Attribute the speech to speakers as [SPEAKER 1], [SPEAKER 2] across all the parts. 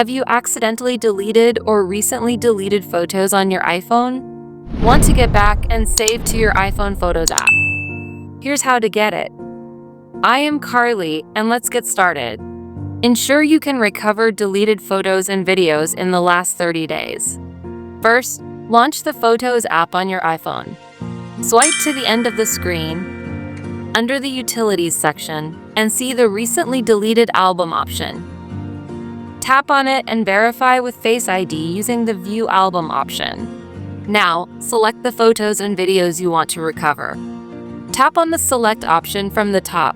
[SPEAKER 1] Have you accidentally deleted or recently deleted photos on your iPhone? Want to get back and save to your iPhone Photos app? Here's how to get it. I am Carly, and let's get started. Ensure you can recover deleted photos and videos in the last 30 days. First, launch the Photos app on your iPhone. Swipe to the end of the screen, under the Utilities section, and see the Recently Deleted Album option. Tap on it and verify with Face ID using the View Album option. Now, select the photos and videos you want to recover. Tap on the Select option from the top,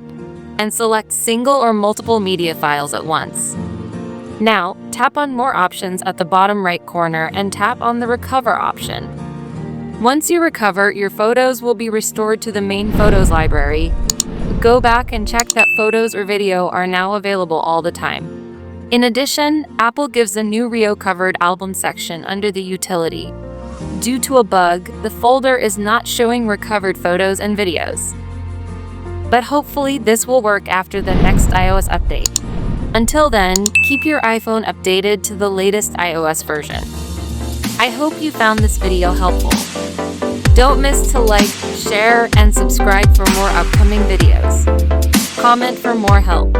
[SPEAKER 1] and select single or multiple media files at once. Now, tap on More options at the bottom right corner and tap on the Recover option. Once you recover, your photos will be restored to the main Photos library. Go back and check that photos or video are now available all the time. In addition, Apple gives a new recovered album section under the utility. Due to a bug, the folder is not showing recovered photos and videos. But hopefully this will work after the next iOS update. Until then, keep your iPhone updated to the latest iOS version. I hope you found this video helpful. Don't miss to like, share, and subscribe for more upcoming videos. Comment for more help.